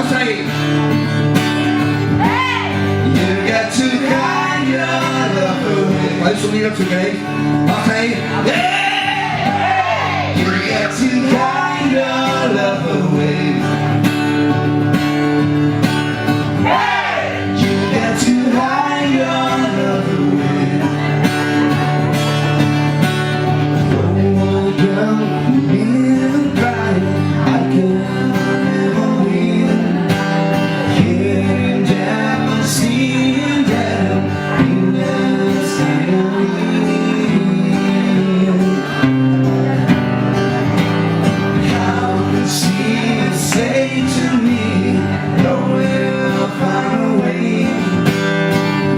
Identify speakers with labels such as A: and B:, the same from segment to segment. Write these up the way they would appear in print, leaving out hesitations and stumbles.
A: Hasta ahí. You got to hide your love away. Podéis subir si queréis. Hasta ahí. You got to hide your love away. You got to hide your love away. Oh, girl, live and cry. I can never win. Getting down, seeing down, you never say me. How could she say to me, no, we'll find a way.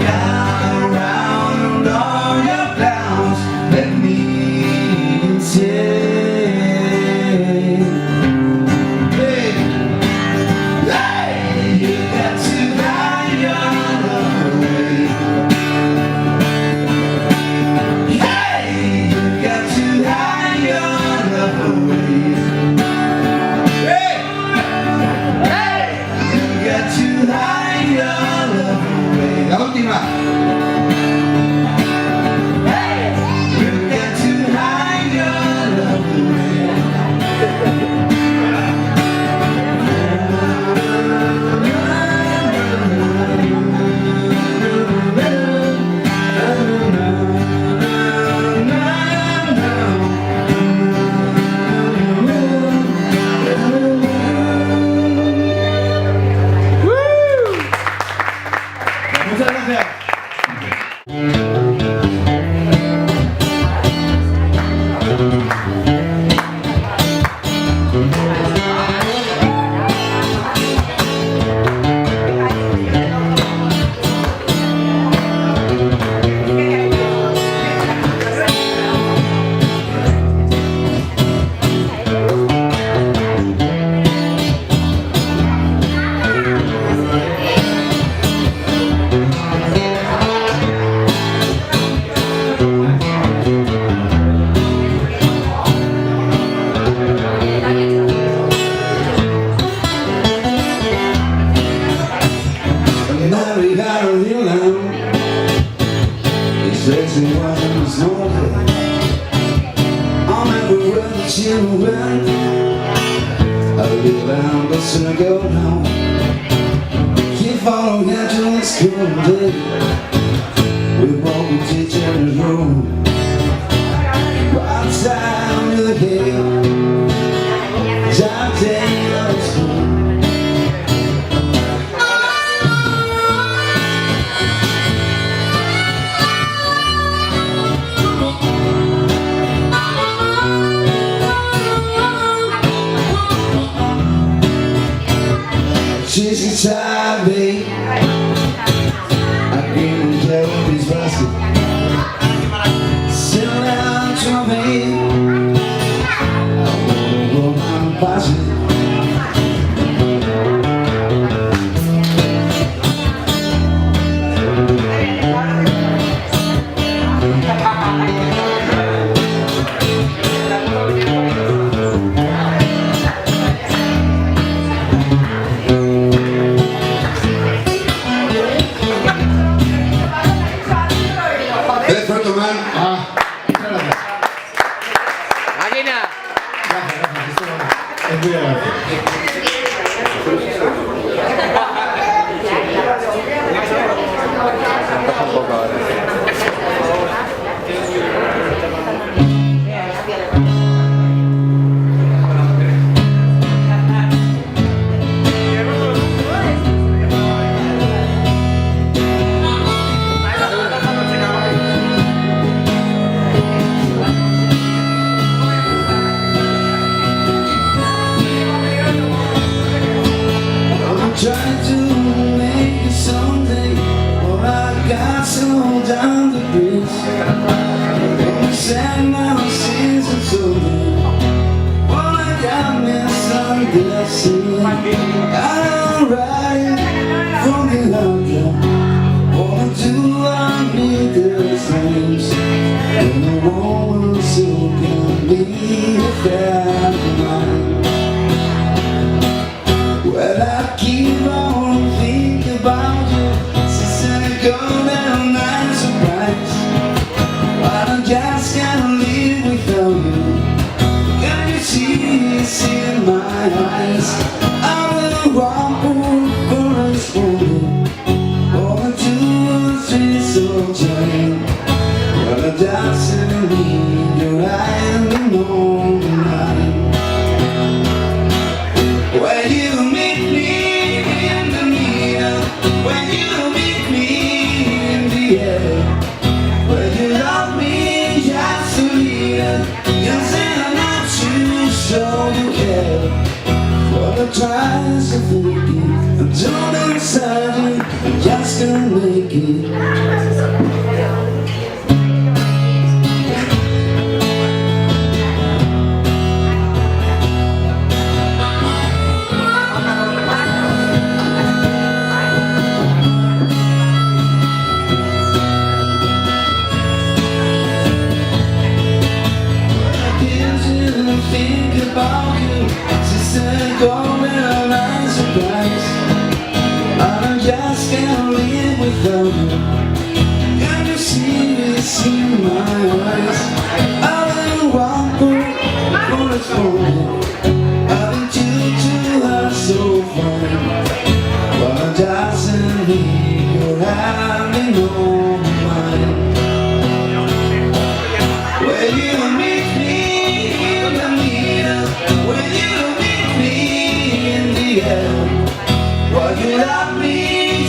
A: Down around and all your clowns, let me insane. Hey, hey, you got to hide your love away. Hey, you got to hide your love away. Hey, hey, you got to hide your love away. La última. Hey, you got to hide your love away. Muchas gracias. I'll be bound, but soon I go home. Keep following after let's go day. We won't be teaching the room. Right side under the gate. Time day of school. She's tired, babe. I came and carried this basket. Sit down to my babe. I wanna go down and pass it. Trying to make it someday, but I got so down the bridge. Don't send my sins and so well, I got misunderstood. I'm riding from the hunter. Wanna do I need the things when the woman so can be a friend of mine. Well, I keep But I try to fake it. I'm down inside you, I'm just gonna make it. Think about you, sister, golden eyes surprise. I just can't live without you. Can you see this in my eyes? I've been walking for a phone. I've been too hard so far. But it doesn't mean you're having no mind. Where you meet me, when you meet me in the air, well, you love me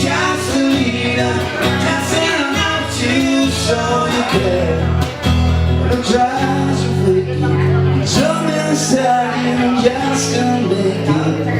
A: just a little, just enough to show you care. But I'm trying to fake it, so inside you just can't make it.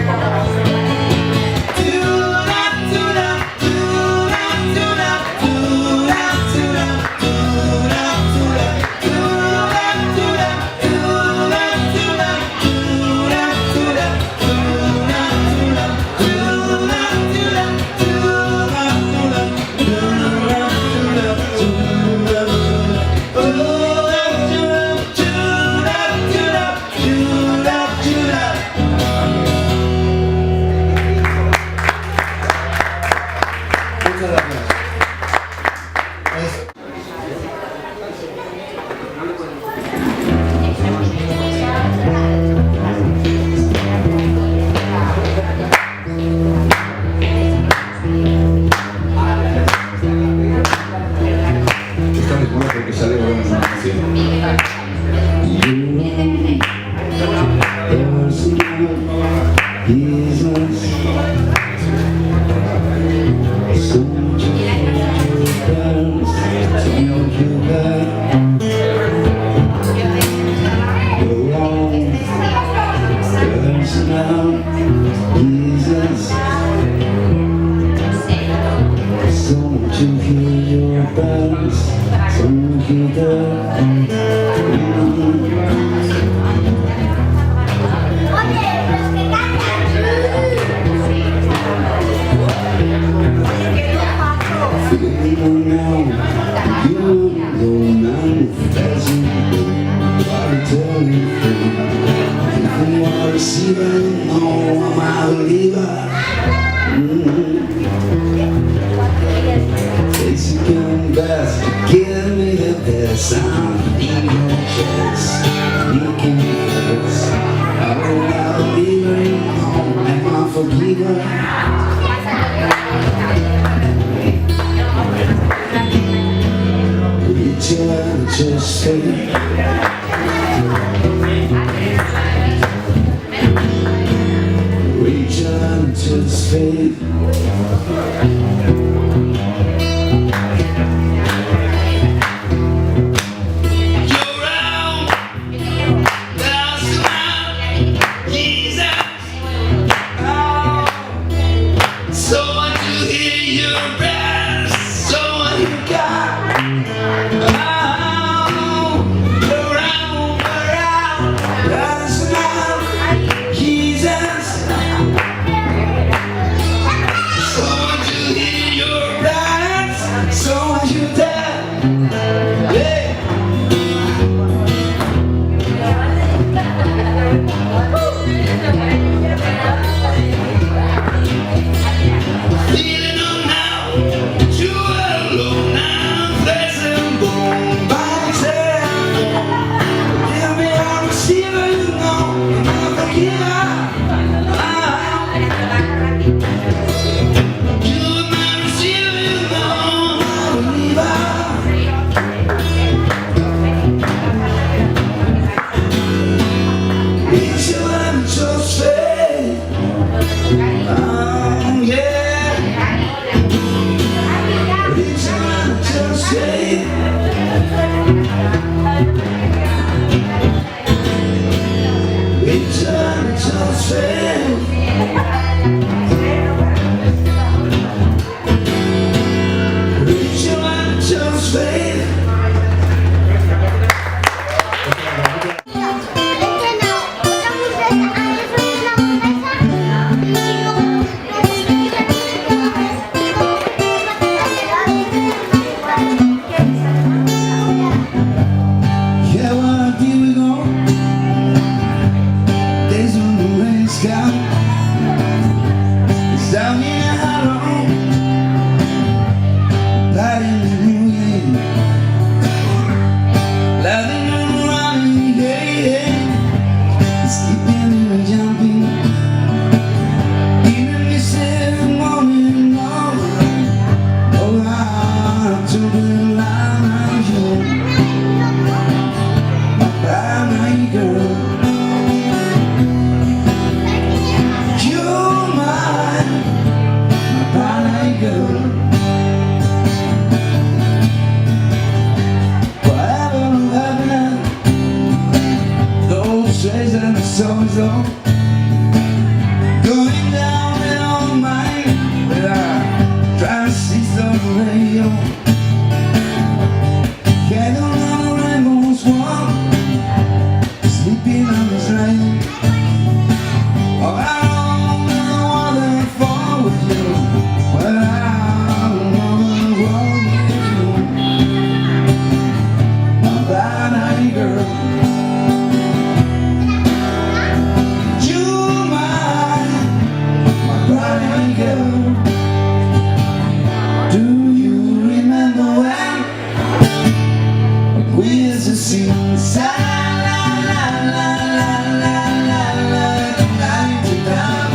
A: town. It's down in Harrow, lighting the new year, laughing and running, yeah, skipping and jumping, even missing the morning over. Oh, I to the line of you, my primary girl. You're my primary girl. Forever loving those trays and the songs on, going down in all mine without trying to see some radio. Getting on the rainbow's wall, sleeping on this rain. Oh, I don't wanna fall with you, but I don't wanna roll with you, my blind-eyed girl. You're my blind-eyed girl. Do you remember when we used to sing la la la la la la la la night to down,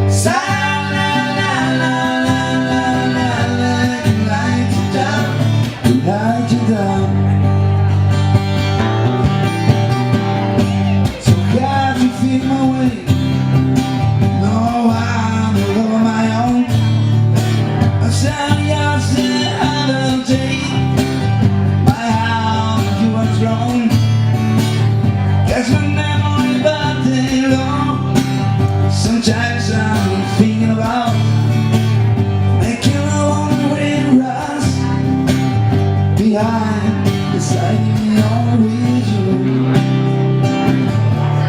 A: sa la la la la la la la night to down, night to down. So can't you feel my way? No, I'm alone on my own. I sound yours the other day. My house you are thrown. Catch my memory but day long. Sometimes I'm thinking about making a long way rise behind the side on with you,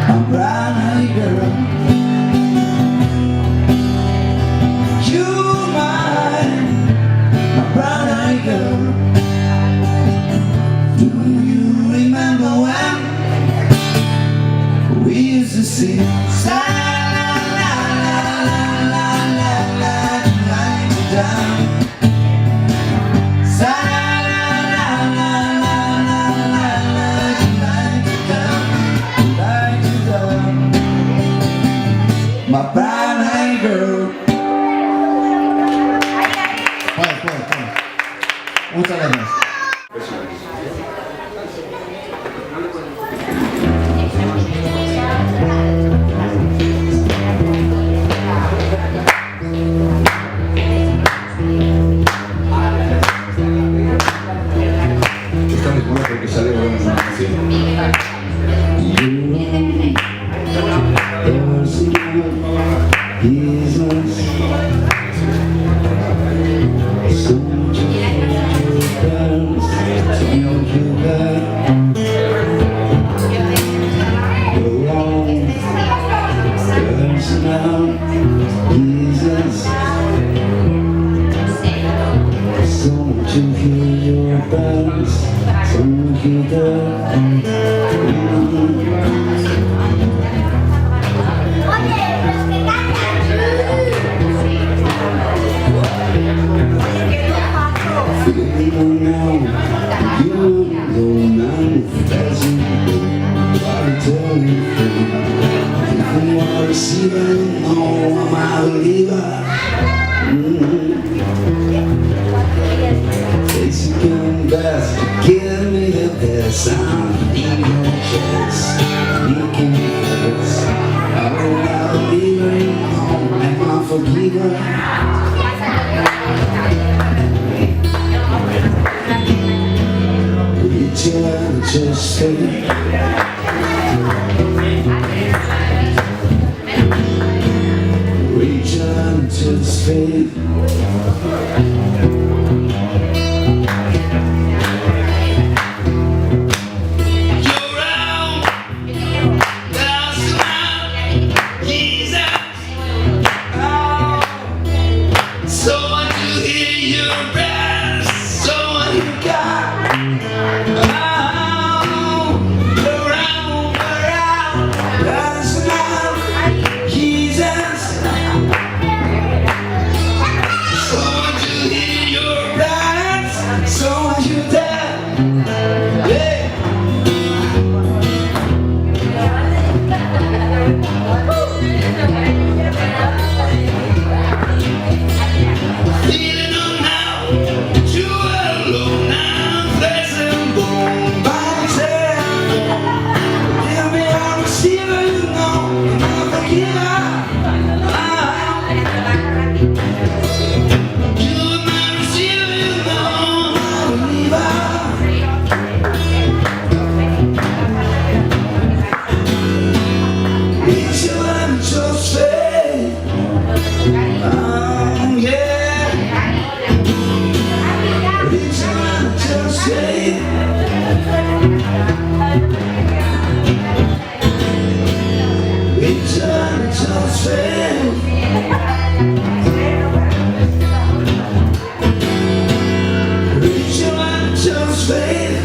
A: my bright-eyed girl. You're my bright-eyed girl. Do you remember when we used to sing sa la la la la la la la night to down, sa la la la la la la la night to down, night to down, my bright-eyed girl.
B: Muchas gracias.
C: Está muy bueno porque sale buena esa canción.
A: Give me the best, I'm in your chest, sneaking first. I'll leave her home and I'll forgive her. Reach out, just say reach out to the spade. Around, around, that's now. strength. Reach your light, just faith.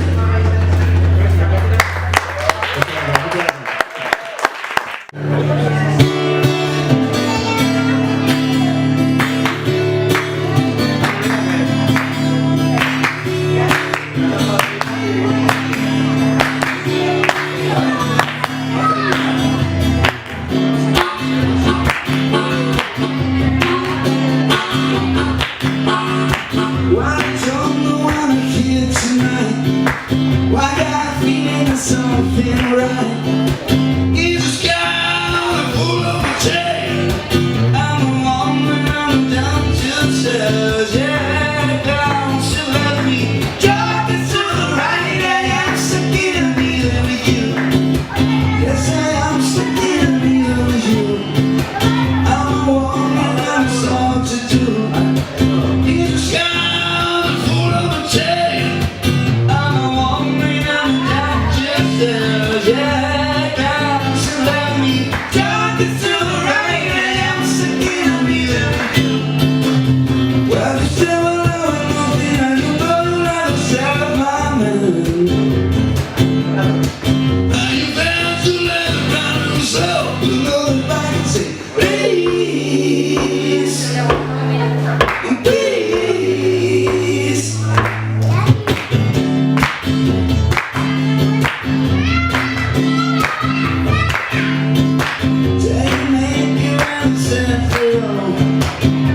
A: Why don't know what I'm here tonight? Why got a feeling there's something right? In the sky, full of a chain. I'm a woman, I'm down to touch. Yeah, down to let me drop it to the right. I am stuck in a middle with you. Yes, I am stuck in a middle with you. I'm a woman, I'm so to do. In the sky, full of a chain. I'm a woman, I'm down just as, yeah, down to let me drop it to the right. I am stuck in a middle with you. Well, you say we're loving nothing, and you know that it's out of my mind. Are you bound to let it run yourself? You know that I can say, please, please. Take me around the central.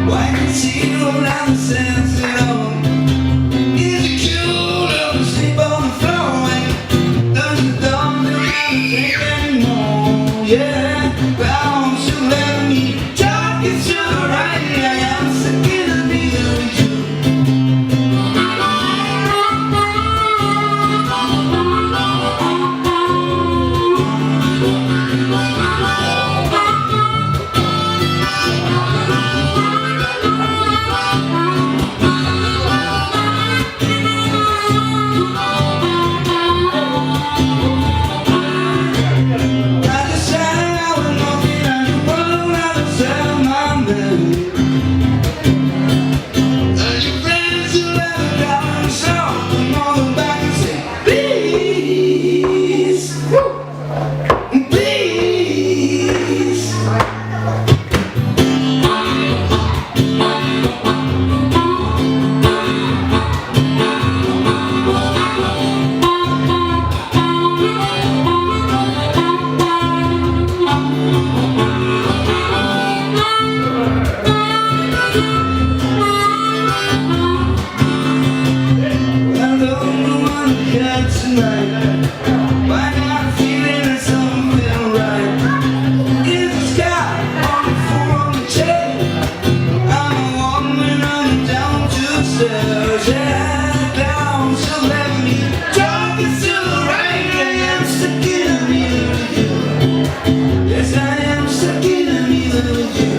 A: Why can't you around the central? Is it cute to sleep on the floor? Does it don't take anymore? Yeah, bound to let me talk it to the right. I am stuck in the middle with you. I decided I was nothing, and you won't understand my name. And your friends who let it down, so I'm on the back and say, please, please. I don't know what I got tonight. Why not feeling there's something right? In the sky, on the floor, on the chain. I'm a woman, I'm down to stairs. Yeah, down to let me talk it to the right. I am stuck in a middle with you. Yes, I am stuck in a middle with you.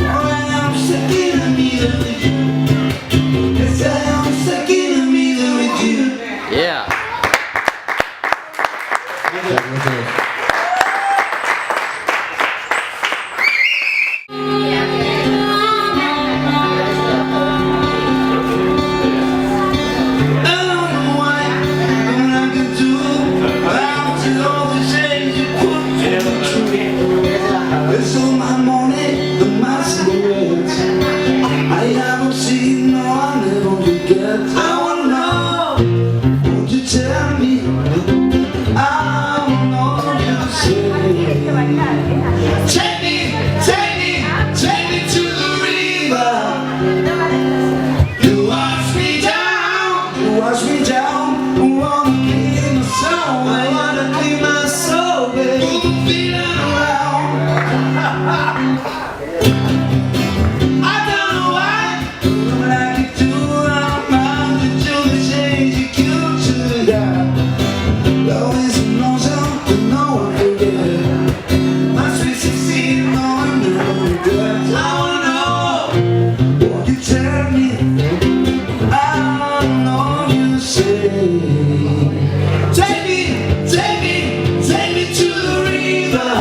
A: Oh, I am stuck in a middle with you. Yes, I am stuck in the middle with you.
B: Yeah.
A: I don't know why, but I can do without all the change you put to it's all my money, the my cigarettes. I haven't seen, no, I never forget. I wanna know, won't you tell me? I don't know you say. Take me, take me, take me to the river. You wash me down, you wash me down. I wanna clean my soul, I wanna clean my soul, baby. Put the feeling around. I don't know why, but I can do I'm bound to do the change you cute to the guy. Love is a notion that no one forget. My sweet 16, no one never regret. I wanna know, won't you tell me? I don't know you say. Take me, take me, take me to the river.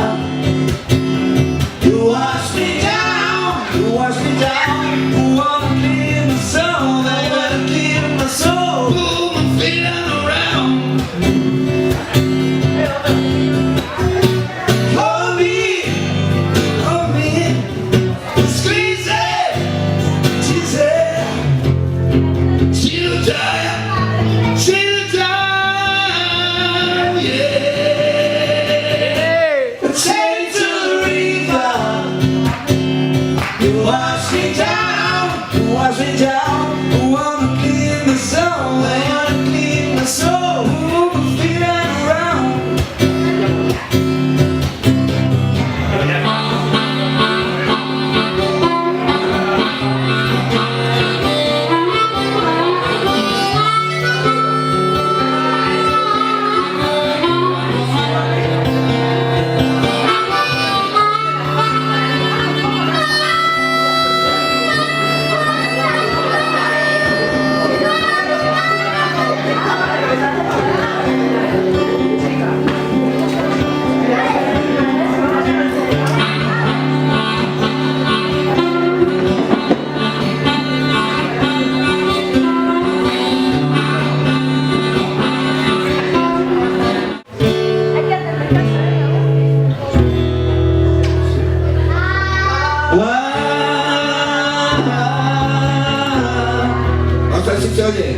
C: si se oye.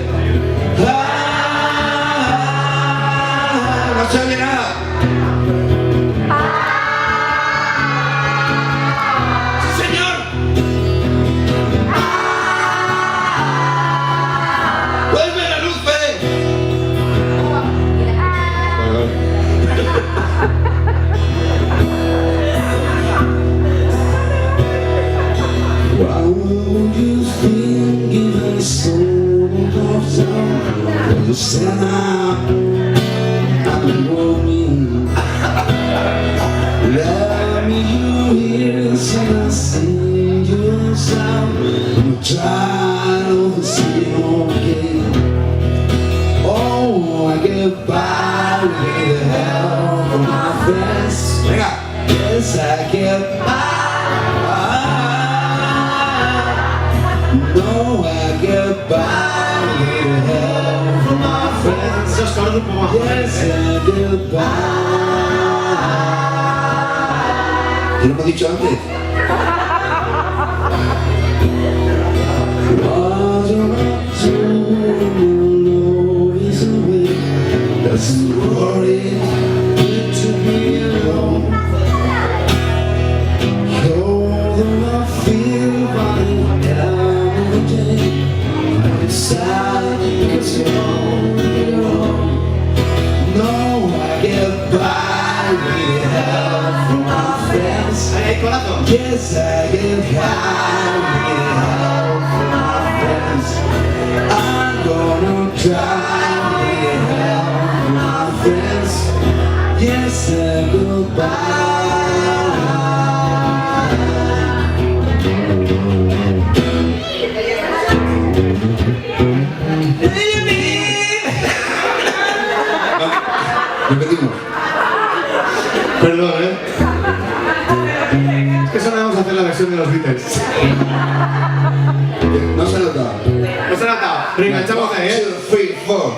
C: No se oye nada. ¡Sí, señor! ¡Vuelve la luz, Fede!
A: Why would you think given so much time? You said I've been roaming. Let me hear some I sing you sound. I'm trying to see okay. Oh, I get by with the help of my friends.
C: Venga.
A: Yes, I get by. No, I get by with the help of my friends.
B: Esos coros un poco más
A: Yes, I get by.
C: ¿Te lo hemos dicho antes?
A: Was not to know is away. Doesn't worry good to be alone. Although I feel right every day, I'm sad because you're on your own. No, I get by with the help from my friends.
B: Ahí, corazón.
A: Yes, I get high with the help from my friends. I'm gonna try with the help from my friends. Yes, I goodbye.
C: Repetimos.
B: Perdón, Es que solo vamos a hacer la versión de los Beatles.
C: No se ha notado.
B: ¿No se ha notado? Reenganchamos ahí,
C: 1, 2, 3, 4.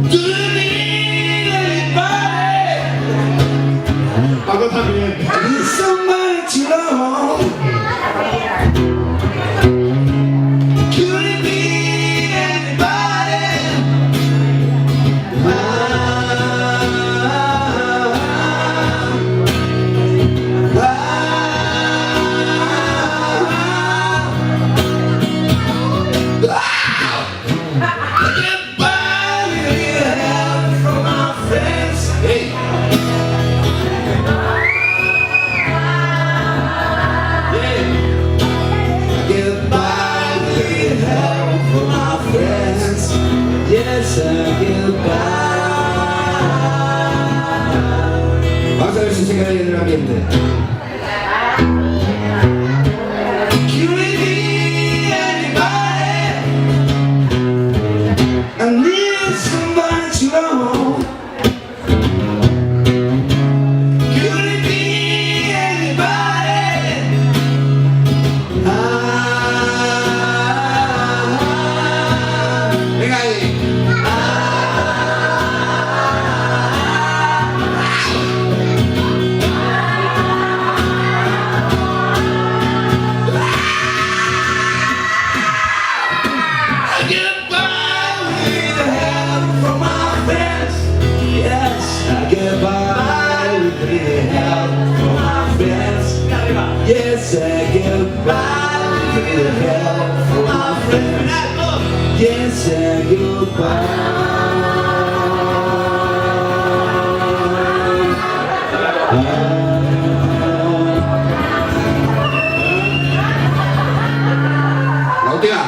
A: Do you need anybody?
B: Paco también.
A: I need somebody to know. Could it be anybody?
C: Hey.
A: Yes, I get by.
C: Vamos a ver si se queda bien en el ambiente.
A: Could it be anybody? I need somebody to know. Could it be anybody?
C: Venga ahí.
A: I get by with the help from my friends. Yes, I get by with the help from my friends. Yes, I get by with the help from my friends. Yes, I get by.
C: La última.